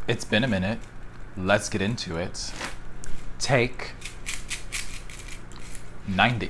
It's been a minute. Let's get into it. Take 90.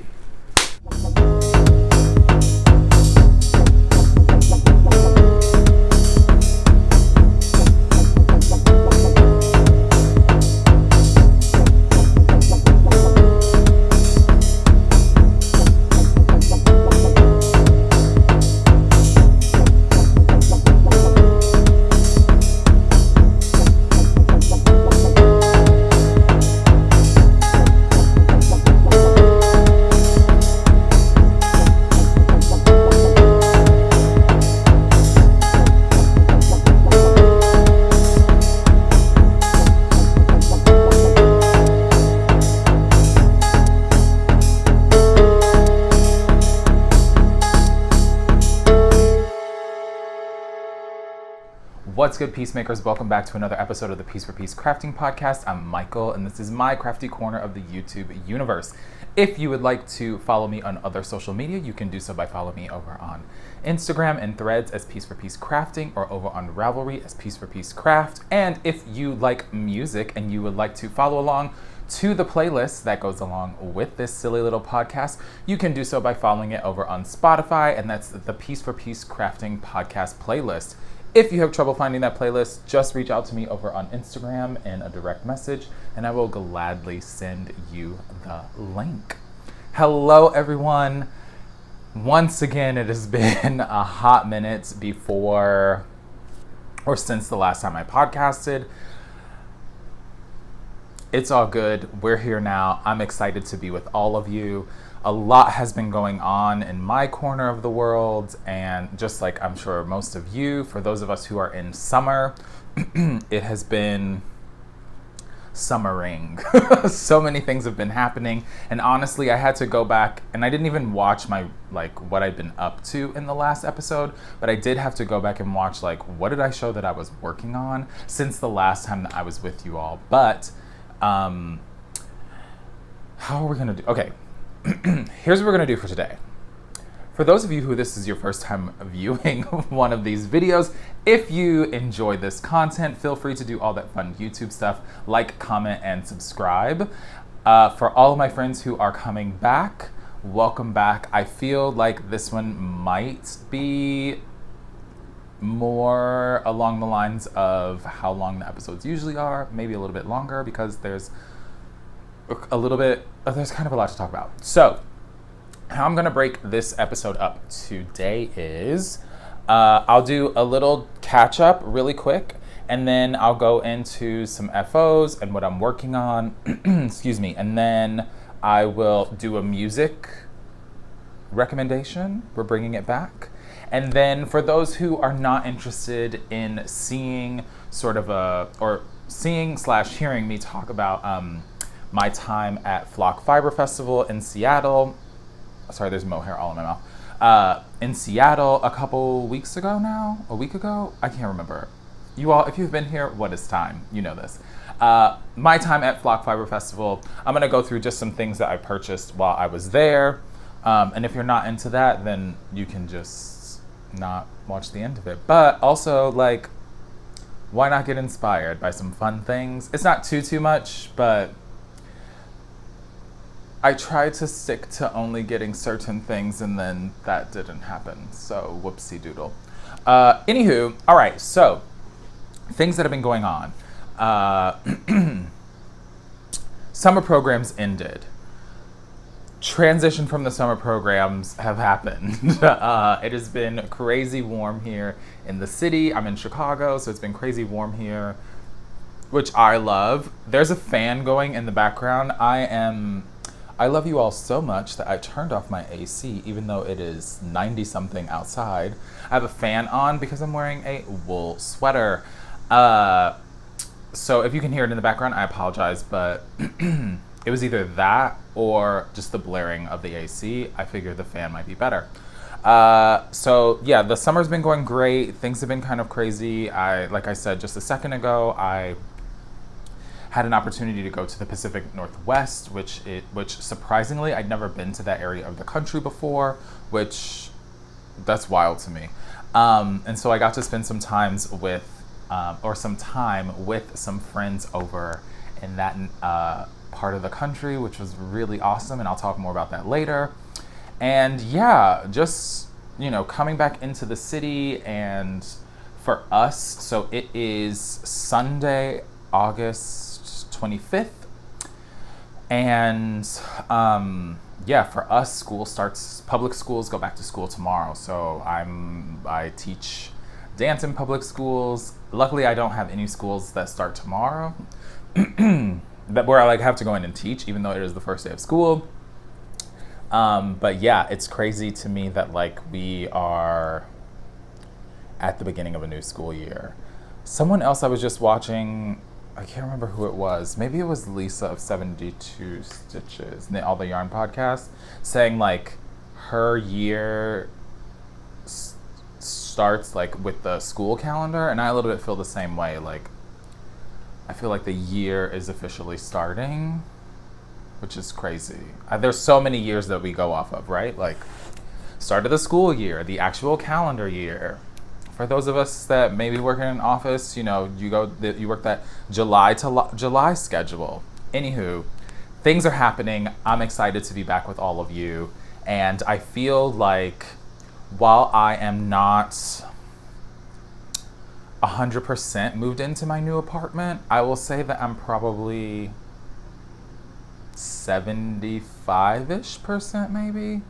What's good, peacemakers? Welcome back to another episode of the Piece4PeaceCrafting Podcast. I'm Michael, and this is my crafty corner of the YouTube universe. If you would like to follow me on other social media, you can do so by following me over on Instagram and Threads as Piece4PeaceCrafting, or over on Ravelry as Piece4PeaceCraft. And if you like music and you would like to follow along to the playlist that goes along with this silly little podcast, you can do so by following it over on Spotify, and that's the Piece4PeaceCrafting Podcast playlist. If you have trouble finding that playlist, just reach out to me over on Instagram in a direct message, and I will gladly send you the link. Hello, everyone. Once again, it has been a hot minute before or since the last time I podcasted. It's all good. We're here now. I'm excited to be with all of you. A lot has been going on in my corner of the world, and just like I'm sure most of you, for those of us who are in summer, it has been summering. So many things have been happening, and honestly, I had to go back, and I didn't even watch what I've been up to in the last episode, but I did have to go back and watch what did I show that I was working on since the last time that I was with you all. But how are we gonna do? Okay. Here's what we're going to do for today. For those of you who this is your first time viewing one of these videos, if you enjoy this content, feel free to do all that fun YouTube stuff, like, comment, and subscribe. For all of my friends who are coming back, welcome back. I feel like this one might be more along the lines of how long the episodes usually are, maybe a little bit longer, because there's kind of a lot to talk about. So, how I'm gonna break this episode up today is, I'll do a little catch up really quick, and then I'll go into some FOs and what I'm working on, excuse me, and then I will do a music recommendation. We're bringing it back. And then for those who are not interested in seeing hearing me talk about, my time at Flock Fiber Festival in Seattle. Sorry, there's mohair all in my mouth. In Seattle a week ago? I can't remember. You all, if you've been here, what is time? You know this. My time at Flock Fiber Festival, I'm gonna go through just some things that I purchased while I was there. And if you're not into that, then you can just not watch the end of it. But also, why not get inspired by some fun things? It's not too much, but I tried to stick to only getting certain things, and then that didn't happen. So whoopsie doodle. Anywho, all right. So things that have been going on. Summer programs ended. Transition from the summer programs have happened. It has been crazy warm here in the city. I'm in Chicago, so it's been crazy warm here, which I love. There's a fan going in the background. I love you all so much that I turned off my AC, even though it is 90-something outside. I have a fan on because I'm wearing a wool sweater. So if you can hear it in the background, I apologize, but it was either that or just the blaring of the AC. I figured the fan might be better. So yeah, the summer's been going great. Things have been kind of crazy. Like I said just a second ago, I had an opportunity to go to the Pacific Northwest, which surprisingly, I'd never been to that area of the country before, which that's wild to me. And so I got to spend some times with or some time with some friends over in that part of the country, which was really awesome, and I'll talk more about that later. And yeah, just, coming back into the city. And for us, so it is Sunday, August 25th. And for us, public schools go back to school tomorrow. So I teach dance in public schools. Luckily, I don't have any schools that start tomorrow where I have to go in and teach, even though it is the first day of school. But yeah, it's crazy to me that we are at the beginning of a new school year. Someone else I was just watching, I can't remember who it was. Maybe it was Lisa of 72 Stitches, All the Yarn podcast, saying her year starts with the school calendar, and I a little bit feel the same way. I feel like the year is officially starting, which is crazy. There's so many years that we go off of, right? Start of the school year, the actual calendar year. For those of us that maybe work in an office, you work that July to July schedule. Anywho, things are happening. I'm excited to be back with all of you. And I feel like while I am not 100% moved into my new apartment, I will say that I'm probably 75-ish%, maybe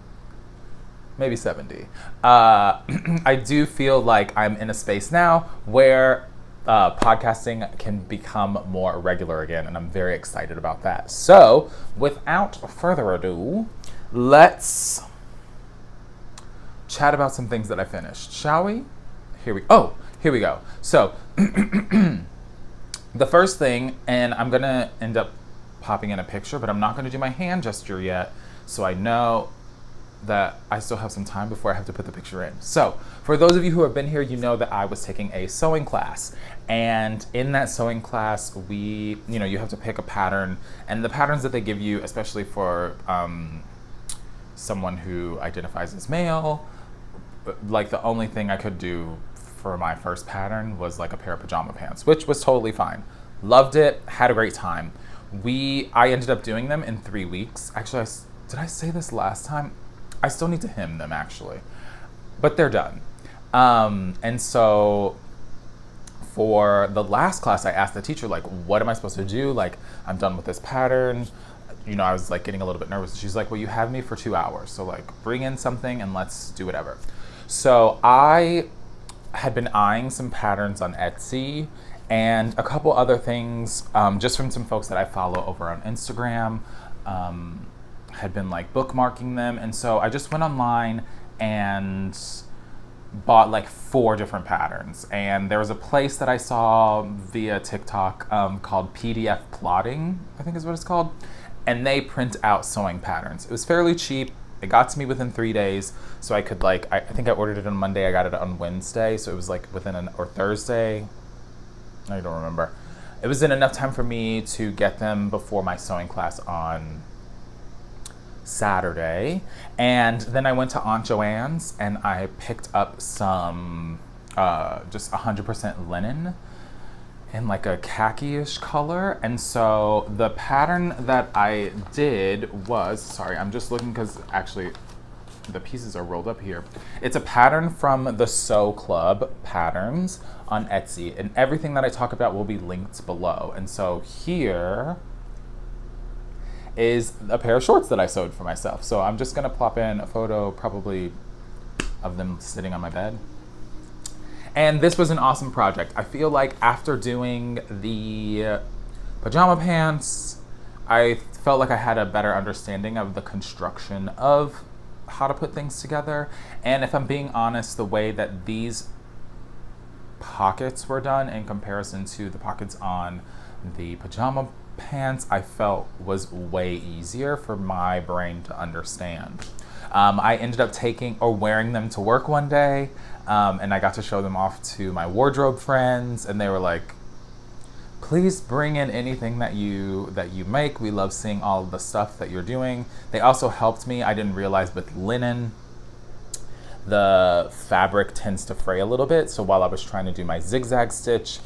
70. I do feel like I'm in a space now where podcasting can become more regular again, and I'm very excited about that. So, without further ado, let's chat about some things that I finished, shall we? Here we go. So, the first thing, and I'm gonna end up popping in a picture, but I'm not gonna do my hand gesture yet, so I know that I still have some time before I have to put the picture in. So, for those of you who have been here, you know that I was taking a sewing class. And in that sewing class, you have to pick a pattern. And the patterns that they give you, especially for someone who identifies as male, the only thing I could do for my first pattern was a pair of pajama pants, which was totally fine. Loved it, had a great time. I ended up doing them in 3 weeks. Actually, did I say this last time? I still need to hem them, actually. But they're done. And so for the last class, I asked the teacher, what am I supposed to do? I'm done with this pattern. I was getting a little bit nervous. She's like, well, you have me for 2 hours. So bring in something and let's do whatever. So I had been eyeing some patterns on Etsy and a couple other things, just from some folks that I follow over on Instagram. Had been bookmarking them, and so I just went online and bought 4 different patterns. And there was a place that I saw via TikTok called PDF Plotting, I think is what it's called, and they print out sewing patterns. It was fairly cheap. It got to me within 3 days, so I could I think I ordered it on Monday, I got it on Wednesday, so it was or Thursday, I don't remember. It was in enough time for me to get them before my sewing class on Saturday. And then I went to Aunt Joanne's and I picked up some just 100% linen in a khaki-ish color. And so the pattern that I did was, sorry, I'm just looking because actually the pieces are rolled up here. It's a pattern from the Sew Club patterns on Etsy, and everything that I talk about will be linked below. And so here is a pair of shorts that I sewed for myself. So I'm just gonna plop in a photo probably of them sitting on my bed. And this was an awesome project. I feel like after doing the pajama pants, I felt like I had a better understanding of the construction of how to put things together. And if I'm being honest, the way that these pockets were done in comparison to the pockets on the pajama pants, I felt was way easier for my brain to understand. I ended up wearing them to work one day, and I got to show them off to my wardrobe friends, and they were like, please bring in anything that you make. We love seeing all the stuff that you're doing. They also helped me, I didn't realize, with linen. the fabric tends to fray a little bit. So while I was trying to do my zigzag stitch,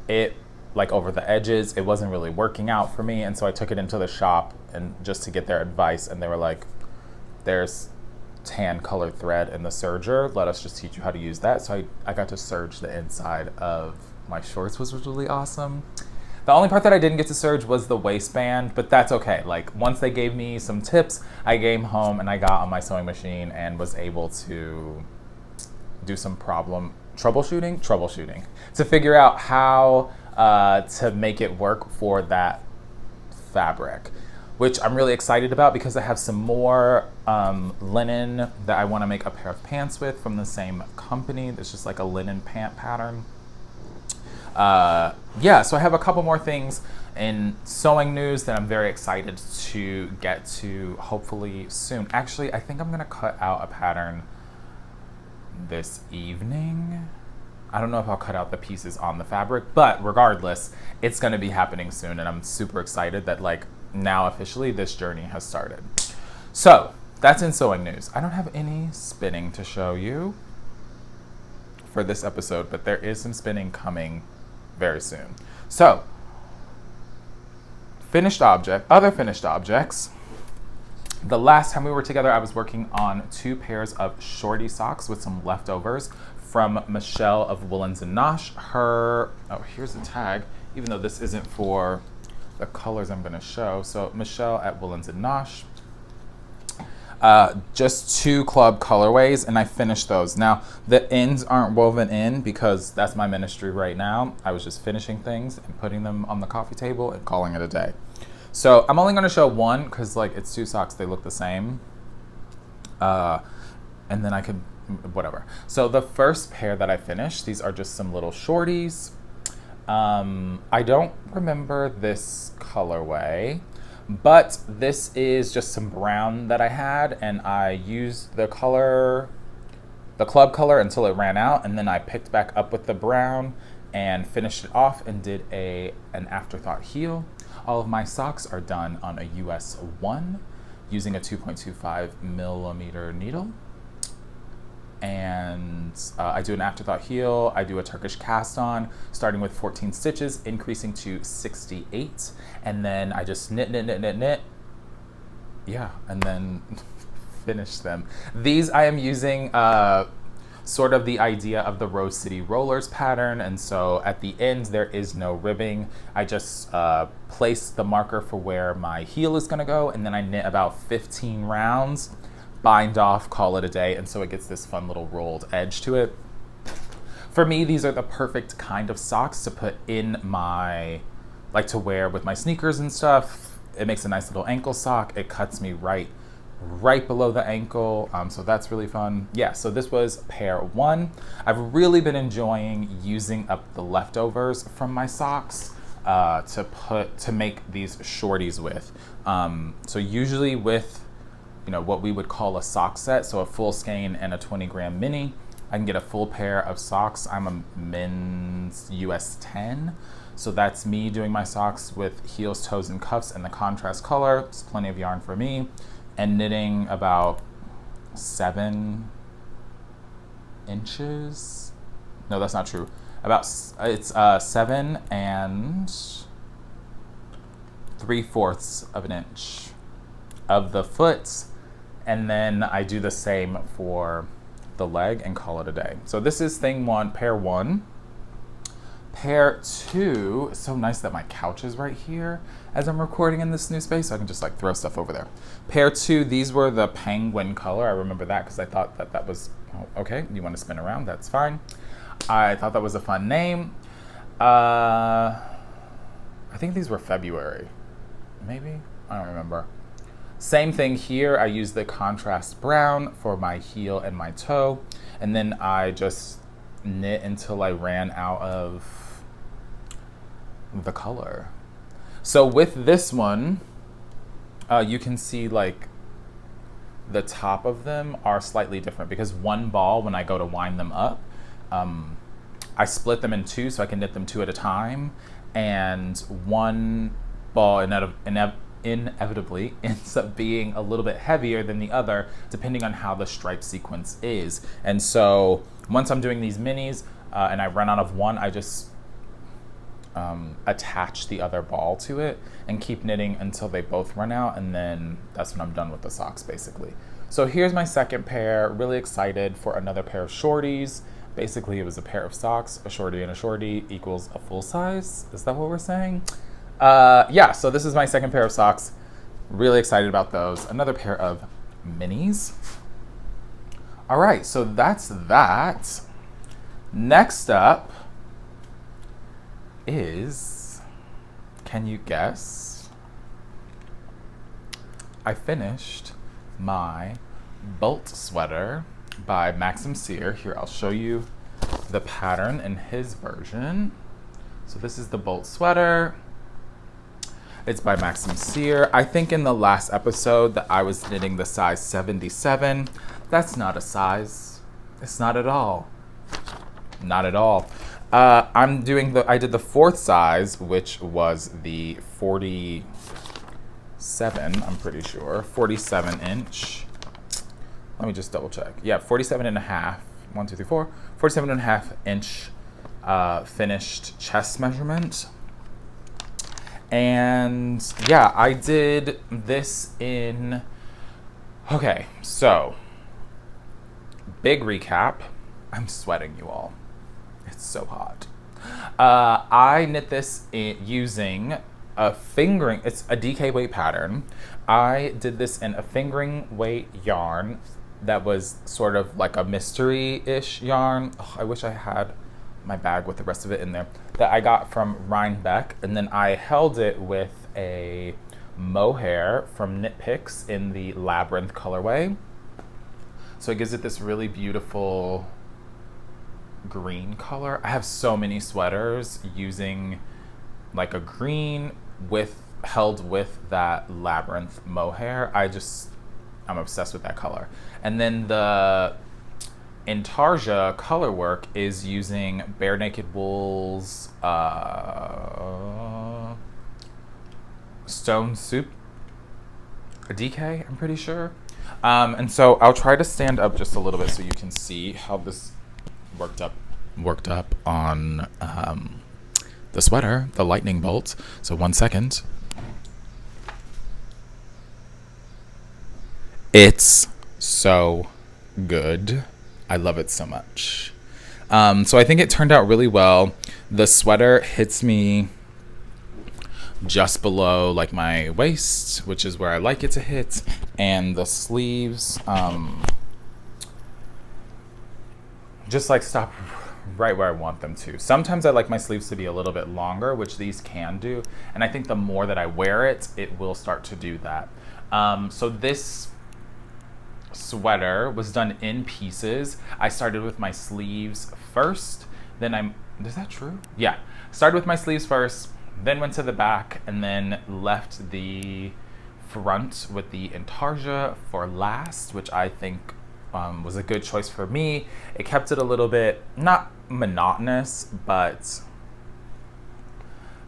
it, like over the edges, it wasn't really working out for me. And so I took it into the shop and just to get their advice, and they were like, there's tan colored thread in the serger. Let us just teach you how to use that. So I got to serge the inside of my shorts, which was really awesome. The only part that I didn't get to serge was the waistband, but that's okay. Like, once they gave me some tips, I came home and I got on my sewing machine and was able to do some troubleshooting to figure out how to make it work for that fabric, which I'm really excited about because I have some more linen that I want to make a pair of pants with from the same company. It's just like a linen pant pattern. Yeah, so I have a couple more things in sewing news that I'm very excited to get to hopefully soon. Actually, I think I'm gonna cut out a pattern this evening. I don't know if I'll cut out the pieces on the fabric, but regardless, it's gonna be happening soon, and I'm super excited that, like, now officially this journey has started. So that's in sewing news. I don't have any spinning to show you for this episode, but there is some spinning coming very soon. So, other finished objects. The last time we were together, I was working on 2 pairs of shorty socks with some leftovers from Michelle of Woolens and Nosh. Here's a tag, even though this isn't for the colors I'm gonna show. So Michelle at Woolens and Nosh. Just 2 club colorways, and I finished those. Now, the ends aren't woven in because that's my ministry right now. I was just finishing things and putting them on the coffee table and calling it a day. So I'm only gonna show one because, like, it's 2 socks, they look the same. And then I could, whatever. So the first pair that I finished, these are just some little shorties. I don't remember this colorway, but this is just some brown that I had, and I used the club color until it ran out, and then I picked back up with the brown and finished it off and did an afterthought heel. All of my socks are done on a US 1 using a 2.25 millimeter needle. And I do an afterthought heel, I do a Turkish cast on, starting with 14 stitches, increasing to 68, and then I just knit, yeah, and then finish them. These I am using sort of the idea of the Rose City Rollers pattern, and so at the end there is no ribbing. I just place the marker for where my heel is gonna go, and then I knit about 15 rounds, bind off, call it a day, and so it gets this fun little rolled edge to it. For me, these are the perfect kind of socks to put in my, like, to wear with my sneakers and stuff. It makes a nice little ankle sock. It cuts me right below the ankle, so that's really fun. Yeah, so this was pair 1. I've really been enjoying using up the leftovers from my socks to make these shorties with. So usually with, you know, what we would call a sock set, so a full skein and a 20-gram mini, I can get a full pair of socks. I'm a men's US 10, so that's me doing my socks with heels, toes, and cuffs in the contrast color. It's plenty of yarn for me, and knitting about 7 inches. No, that's not true. It's 7 3/4 of an inch of the foot. And then I do the same for the leg and call it a day. So this is pair 1. Pair 2, it's so nice that my couch is right here as I'm recording in this new space, so I can just, like, throw stuff over there. Pair 2, these were the penguin color. I remember that because I thought that was, okay, you want to spin around, that's fine. I thought that was a fun name. I think these were February, maybe? I don't remember. Same thing here, I use the contrast brown for my heel and my toe, and then I just knit until I ran out of the color. So with this one, you can see, like, the top of them are slightly different because one ball, when I go to wind them up, I split them in 2 so I can knit them 2 at a time, and one ball inevitably ends up being a little bit heavier than the other, depending on how the stripe sequence is. And so once I'm doing these minis and I run out of one, I just attach the other ball to it and keep knitting until they both run out, and then that's when I'm done with the socks, basically. So here's my second pair. Really excited for another pair of shorties. Basically, it was a pair of socks. A shorty and a shorty equals a full size. Is that what we're saying? Yeah, so this is my second pair of socks. Really excited about those. Another pair of minis. All right, so that's that. Next up is, can you guess? I finished my bolt sweater by Maxim Sear. Here, I'll show you the pattern in his version. So this is the bolt sweater. It's by Maxim Sear. I think in the last episode that I was knitting the size 77. That's not a size. It's not at all. Not at all. I did the fourth size, which was the 47, I'm pretty sure, 47 inch. Let me just double check. Yeah, 47 and a half, 1, 2, 3, 4, 47 and a half inch finished chest measurement. And yeah, I did this in, okay, so big recap. I'm sweating, you all. It's so hot. I knit this using a fingering, it's a DK weight pattern. I did this in a fingering weight yarn that was sort of like a mystery-ish yarn. Oh, I wish I had my bag with the rest of it in there. That I got from Rhinebeck, and then I held it with a mohair from Knit Picks in the Labyrinth colorway. So it gives it this really beautiful green color. I have so many sweaters using like a green held with that Labyrinth mohair. I'm obsessed with that color. And then the Intarsia color work is using Bare Naked Wool's Stone Soup, a DK, I'm pretty sure. And so I'll try to stand up just a little bit so you can see how this worked up on the sweater, the lightning bolt. So 1 second. It's so good. I love it so much. So I think it turned out really well. The sweater hits me just below like my waist, which is where I like it to hit, and the sleeves just like stop right where I want them to. Sometimes I like my sleeves to be a little bit longer, which these can do, and I think the more that I wear it, it will start to do that. So this sweater was done in pieces. I started with my sleeves first, then is that true? Yeah. Started with my sleeves first, then went to the back, and then left the front with the Intarsia for last, which I think was a good choice for me. It kept it a little bit, not monotonous, but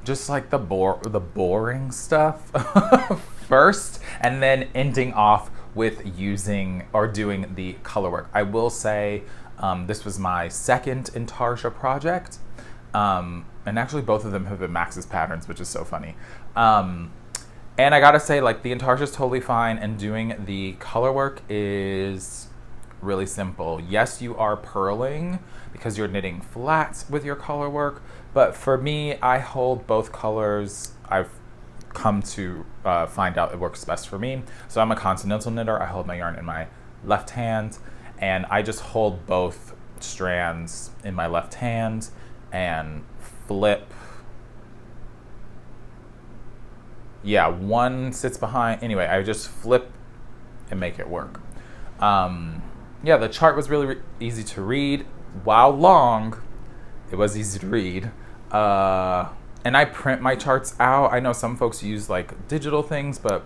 just like the boring stuff first, and then ending off with using or doing the color work. I will say this was my second Intarsia project, and actually both of them have been Max's patterns, which is so funny. And I gotta say, like, the Intarsia is totally fine, and doing the color work is really simple. Yes, you are purling because you're knitting flats with your color work, but for me, I hold both colors. I've come to find out it works best for me. So I'm a continental knitter. I hold my yarn in my left hand, and I just hold both strands in my left hand and flip. Yeah, one sits behind. Anyway, I just flip and make it work. Yeah, the chart was really easy to read. While long, it was easy to read. And I print my charts out. I know some folks use like digital things, but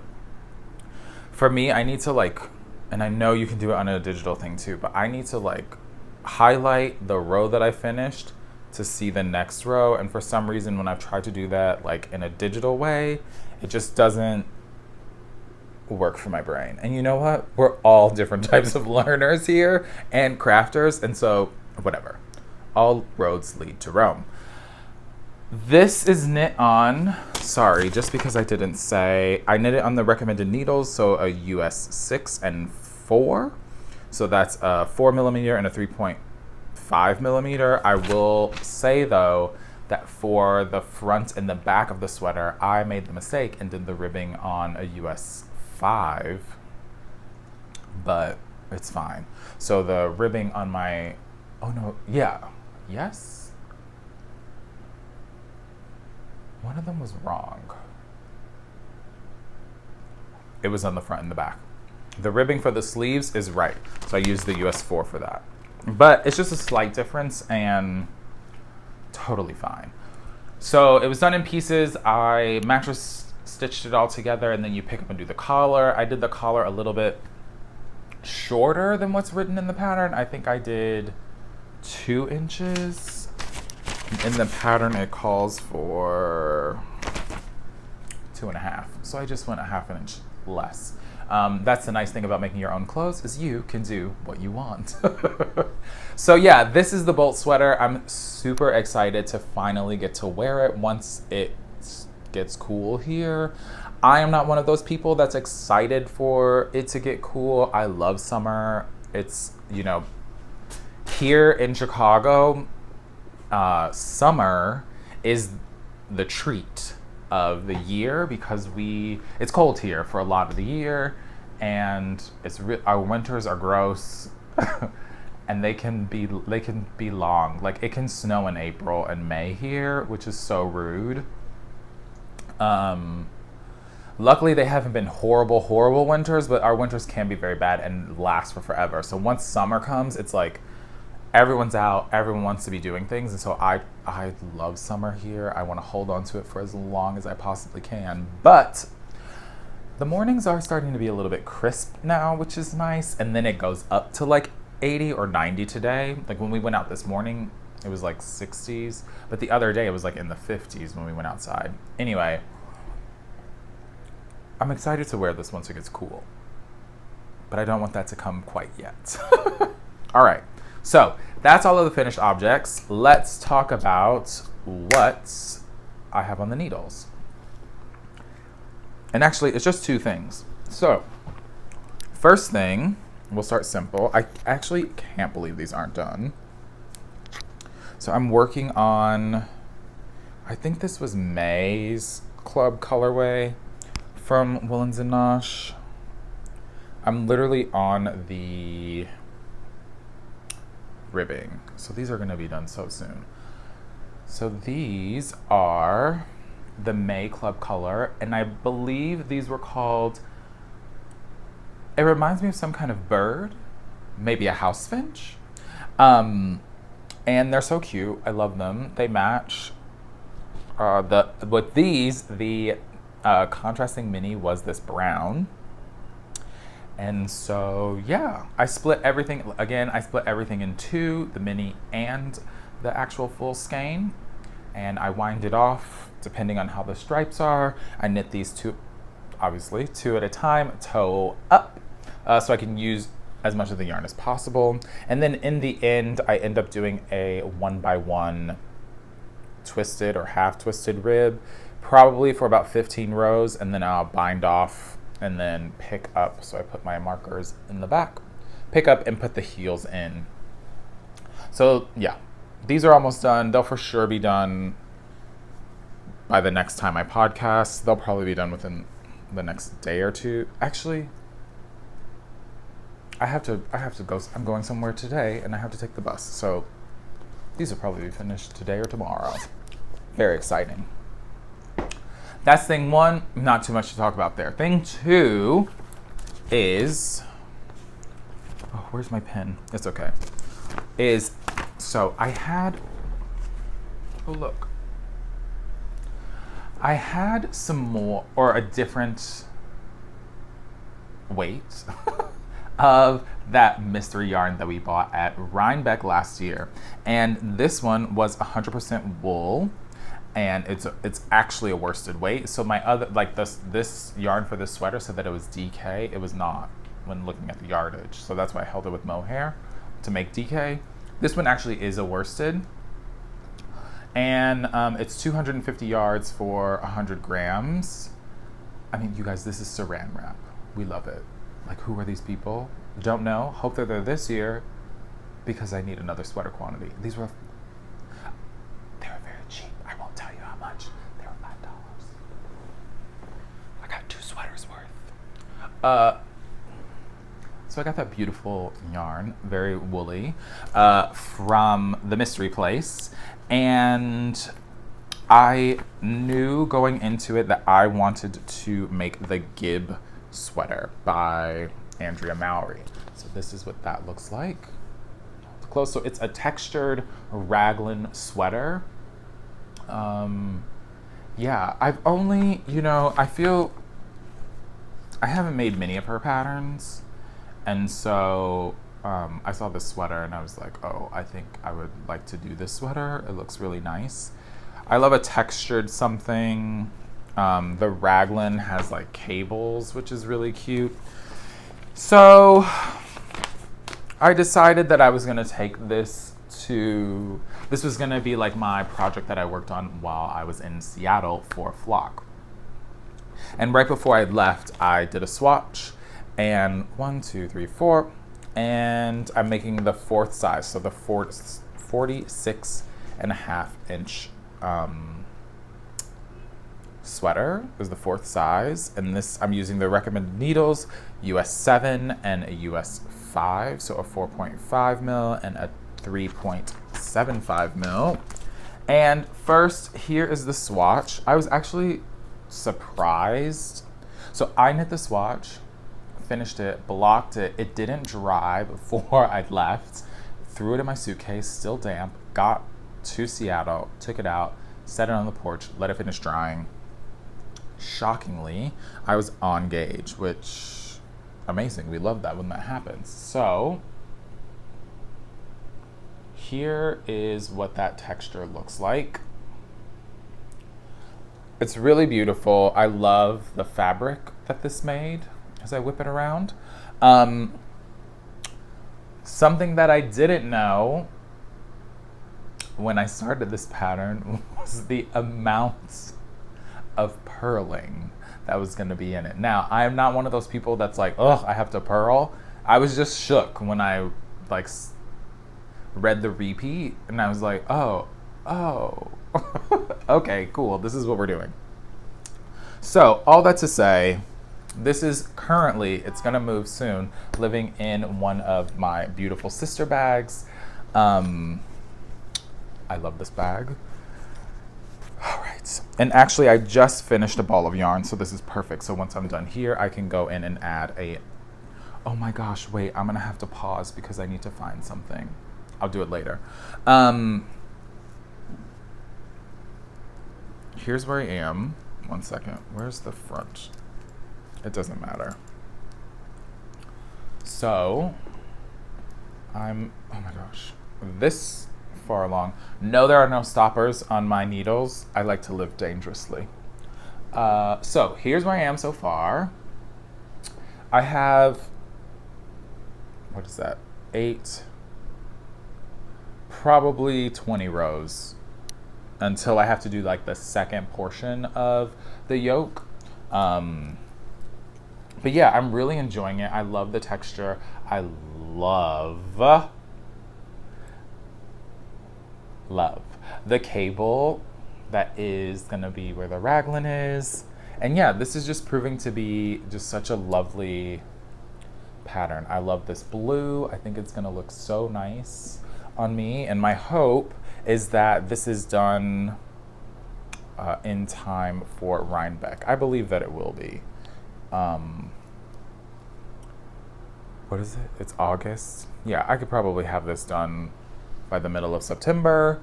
for me, I need to like, and I know you can do it on a digital thing too, but I need to like highlight the row that I finished to see the next row. And for some reason, when I've tried to do that like in a digital way, it just doesn't work for my brain. And you know what? We're all different types of learners here and crafters. And so, whatever. All roads lead to Rome. This is knit on, sorry, just because I didn't say, I knit it on the recommended needles, so a US 6 and 4. So that's a 4 millimeter and a 3.5 millimeter. I will say though, that for the front and the back of the sweater, I made the mistake and did the ribbing on a US 5, but it's fine. So the ribbing on my, oh no, yeah, yes? One of them was wrong. It was on the front and the back. The ribbing for the sleeves is right, so I used the US 4 for that. But it's just a slight difference and totally fine. So it was done in pieces. I mattress stitched it all together, and then you pick up and do the collar. I did the collar a little bit shorter than what's written in the pattern. I think I did 2 inches. In the pattern, it calls for 2.5. So I just went a half an inch less. That's the nice thing about making your own clothes, is you can do what you want. So yeah, this is the bolt sweater. I'm super excited to finally get to wear it once it gets cool here. I am not one of those people that's excited for it to get cool. I love summer. It's, you know, here in Chicago, summer is the treat of the year because it's cold here for a lot of the year, and our winters are gross and they can be long. Like, it can snow in April and May here, which is so rude. Luckily they haven't been horrible winters, but our winters can be very bad and last for forever. So once summer comes, it's like everyone's out, everyone wants to be doing things, and so I love summer here. I want to hold on to it for as long as I possibly can. But the mornings are starting to be a little bit crisp now, which is nice, and then it goes up to like 80 or 90 today. Like when we went out this morning, it was like 60s, but the other day it was like in the 50s when we went outside. Anyway, I'm excited to wear this once it gets cool, but I don't want that to come quite yet. All right. So that's all of the finished objects. Let's talk about what I have on the needles. And actually, it's just 2 things. So first thing, we'll start simple. I actually can't believe these aren't done. So I'm working on, I think this was May's Club colorway from Woolens and Nosh. I'm literally on the ribbing. So these are going to be done so soon. So these are the May Club color, and I believe these were called, it reminds me of some kind of bird, maybe a house finch. And they're so cute. I love them. They match. With these, the contrasting mini was this brown. And so, yeah, I split everything in 2, the mini and the actual full skein. And I wind it off depending on how the stripes are. I knit these 2 at a time, toe up, so I can use as much of the yarn as possible. And then in the end, I end up doing a 1x1 twisted or half twisted rib, probably for about 15 rows, and then I'll bind off and then pick up. So I put my markers in the back, pick up and put the heels in. So yeah, these are almost done. They'll for sure be done by the next time I podcast. They'll probably be done within the next day or 2. Actually, I have to go. I'm going somewhere today and I have to take the bus. So these will probably be finished today or tomorrow. Very exciting. That's thing 1, not too much to talk about there. Thing 2 is, oh, where's my pen? It's okay. So I had some more, or a different weight of that mystery yarn that we bought at Rhinebeck last year. And this one was 100% wool. and it's actually a worsted weight. So my other, like this yarn for this sweater said that it was DK. It was not when looking at the yardage. So that's why I held it with mohair to make DK. This one actually is a worsted. And it's 250 yards for 100 grams. I mean, you guys, this is saran wrap. We love it. Like, who are these people? Don't know. Hope they're there this year because I need another sweater quantity. They were very cheap. I won't tell you how much. They were $5. I got 2 sweaters worth. So I got that beautiful yarn, very woolly, from the Mystery Place. And I knew going into it that I wanted to make the Gibb Sweater by Andrea Mowry. So this is what that looks like. Close. So it's a textured raglan sweater. Yeah, I've only, I feel I haven't made many of her patterns. And so I saw this sweater and I was like, oh, I think I would like to do this sweater. It looks really nice. I love a textured something. The raglan has like cables, which is really cute. So I decided that I was gonna take this was gonna be like my project that I worked on while I was in Seattle for Flock. And right before I left, I did a swatch and 1, 2, 3, 4. And I'm making the 4th size, so the 46.5 inch sweater is the 4th size. And this, I'm using the recommended needles, US 7 and a US 5, so a 4.5 mil and a 3.75 mil. And first, here is the swatch. I was actually surprised. So I knit the swatch, finished it, blocked it. It didn't dry before I left. Threw it in my suitcase, still damp. Got to Seattle, took it out, set it on the porch, let it finish drying. Shockingly, I was on gauge, which amazing. We love that when that happens. So here is what that texture looks like. It's really beautiful. I love the fabric that this made as I whip it around. Something that I didn't know when I started this pattern was the amount of purling that was gonna be in it. Now, I am not one of those people that's like, oh, I have to purl. I was just shook when I read the repeat and I was like, oh, okay, cool, this is what we're doing. So, all that to say, this is currently, it's gonna move soon, living in one of my beautiful sister bags. I love this bag. All right, and actually I just finished a ball of yarn, so this is perfect. So once I'm done here, I can go in and add oh my gosh, wait, I'm gonna have to pause because I need to find something. I'll do it later. Here's where I am. 1 second, where's the front? It doesn't matter. So, oh my gosh, this far along. No, there are no stoppers on my needles. I like to live dangerously. So, here's where I am so far. I have, what is that? 8, probably 20 rows until I have to do like the second portion of the yoke. But yeah, I'm really enjoying it. I love the texture. I love the cable that is gonna be where the raglan is. And yeah, this is just proving to be just such a lovely pattern. I love this blue. I think it's gonna look so nice on me. And my hope is that this is done in time for Rhinebeck. I believe that it will be. What is it? It's August. Yeah, I could probably have this done by the middle of September.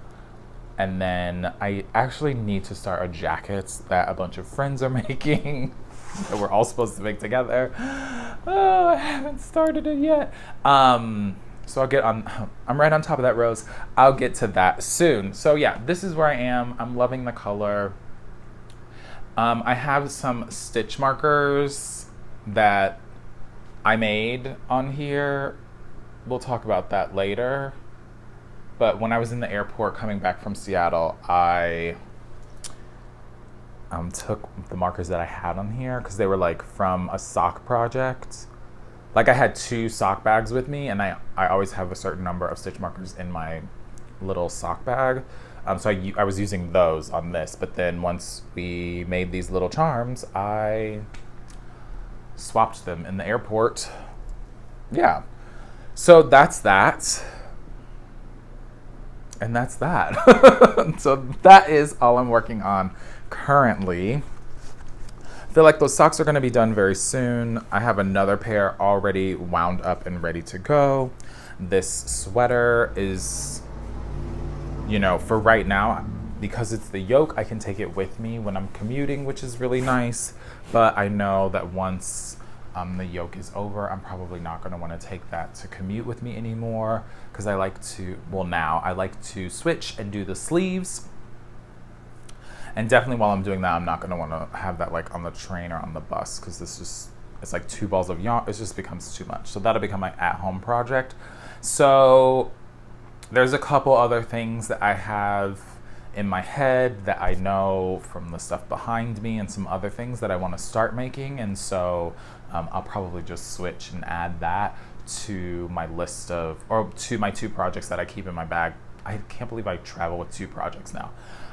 And then I actually need to start a jackets that a bunch of friends are making that we're all supposed to make together. Oh, I haven't started it yet. So I'll get on, I'm right on top of that, Rose. I'll get to that soon. So yeah, this is where I am. I'm loving the color. I have some stitch markers that I made on here. We'll talk about that later. But when I was in the airport coming back from Seattle, I took the markers that I had on here because they were like from a sock project. Like I had 2 sock bags with me, and I always have a certain number of stitch markers in my little sock bag. So I was using those on this, but then once we made these little charms, I swapped them in the airport. Yeah. So that's that. And that's that. So that is all I'm working on currently. I feel like those socks are going to be done very soon. I have another pair already wound up and ready to go. This sweater is, for right now, because it's the yoke, I can take it with me when I'm commuting, which is really nice. But I know that once the yoke is over, I'm probably not going to want to take that to commute with me anymore, because I like to switch and do the sleeves. And definitely while I'm doing that, I'm not going to want to have that like on the train or on the bus, because it's like 2 balls of yarn. It just becomes too much. So that'll become my at-home project. So there's a couple other things that I have in my head that I know from the stuff behind me, and some other things that I want to start making. And so I'll probably just switch and add that to my list to my 2 projects that I keep in my bag. I can't believe I travel with 2 projects now.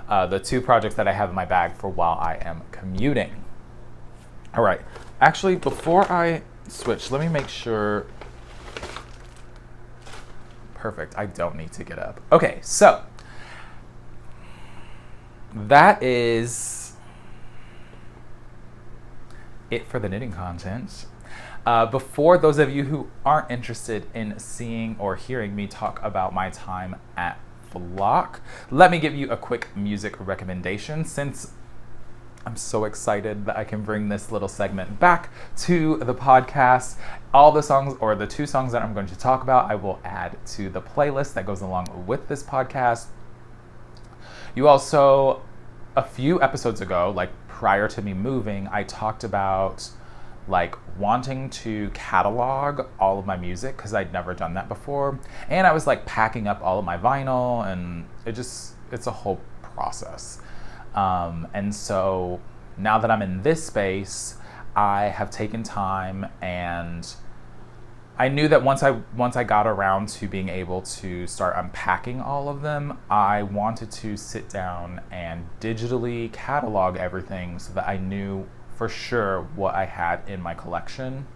The 2 projects that I have in my bag for while I am commuting. All right. Actually, before I switch, let me make sure. Perfect. I don't need to get up. Okay, so that is it for the knitting content. Before those of you who aren't interested in seeing or hearing me talk about my time at Flock, let me give you a quick music recommendation, since I'm so excited that I can bring this little segment back to the podcast. All the songs, or the 2 songs that I'm going to talk about, I will add to the playlist that goes along with this podcast. You also, a few episodes ago, like prior to me moving, I talked about like wanting to catalog all of my music, because I'd never done that before. And I was like packing up all of my vinyl, and it's a whole process. And so now that I'm in this space, I have taken time, and I knew that once I got around to being able to start unpacking all of them, I wanted to sit down and digitally catalog everything so that I knew for sure what I had in my collection.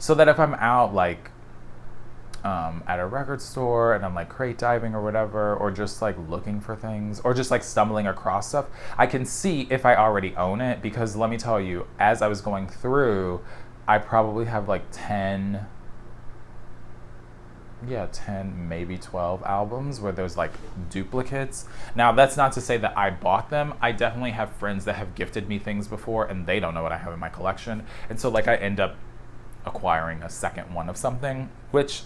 So that if I'm out like at a record store and I'm like crate diving or whatever, or just like looking for things, or just like stumbling across stuff, I can see if I already own it. Because let me tell you, as I was going through, I probably have like 10, maybe 12 albums where there's like duplicates. Now, that's not to say that I bought them. I definitely have friends that have gifted me things before, and they don't know what I have in my collection. And so like I end up acquiring a second one of something, which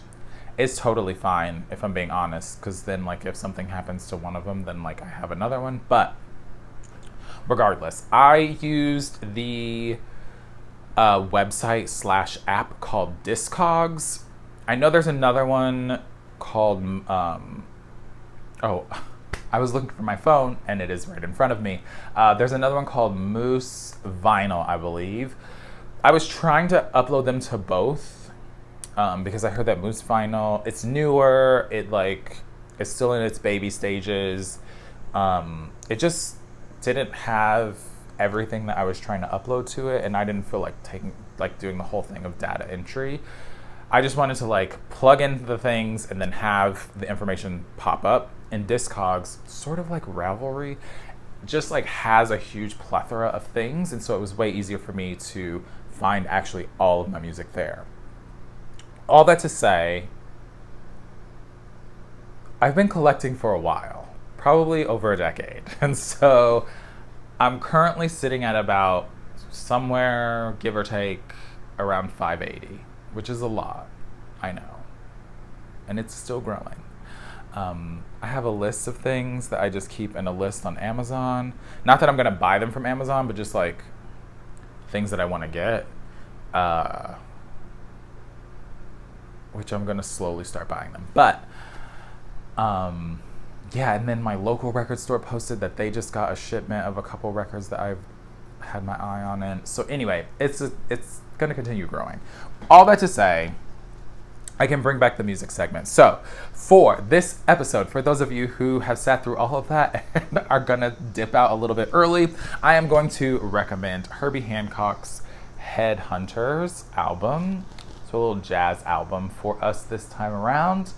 is totally fine if I'm being honest, because then like if something happens to one of them, then like I have another one. But regardless, I used the website/app called Discogs. I know there's another one called I was looking for my phone and it is right in front of me. There's another one called Moose Vinyl, I believe. I was trying to upload them to both because I heard that Moose Vinyl, it's newer, it's still in its baby stages. It just didn't have everything that I was trying to upload to it, and I didn't feel like doing the whole thing of data entry. I just wanted to like plug in the things and then have the information pop up. And Discogs, sort of like Ravelry, just like has a huge plethora of things, and so it was way easier for me to find actually all of my music there. All that to say, I've been collecting for a while, probably over a decade, and so I'm currently sitting at about somewhere, give or take, around 580, which is a lot, I know. and it's still growing. I have a list of things that I just keep in a list on Amazon. Not that I'm going to buy them from Amazon, but just like things that I want to get, which I'm going to slowly start buying them. But yeah, and then my local record store posted that they just got a shipment of a couple records that I've had my eye on. And so anyway, it's going to continue growing. All that to say, I can bring back the music segment. So for this episode, for those of you who have sat through all of that and are gonna dip out a little bit early, I am going to recommend Herbie Hancock's Headhunters album. So a little jazz album for us this time around.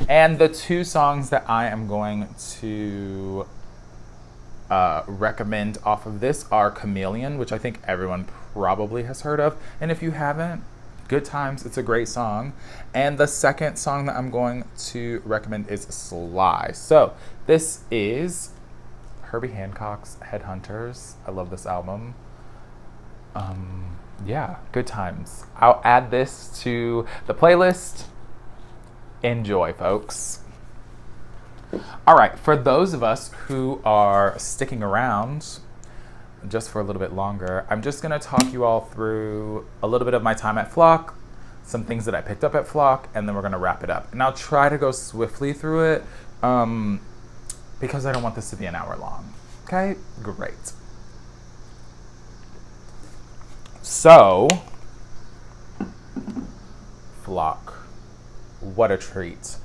And the two songs that I am going to recommend off of this are Chameleon, which I think everyone probably has heard of. And if you haven't, good times. It's a great song. And the second song that I'm going to recommend is Sly. So this is Herbie Hancock's Headhunters. I love this album. Yeah, good times. I'll add this to the playlist. Enjoy, folks. All right, for those of us who are sticking around just for a little bit longer, I'm just gonna talk you all through a little bit of my time at Flock, some things that I picked up at Flock, and then we're gonna wrap it up. And I'll try to go swiftly through it because I don't want this to be an hour long. Okay, great. So, Flock, what a treat.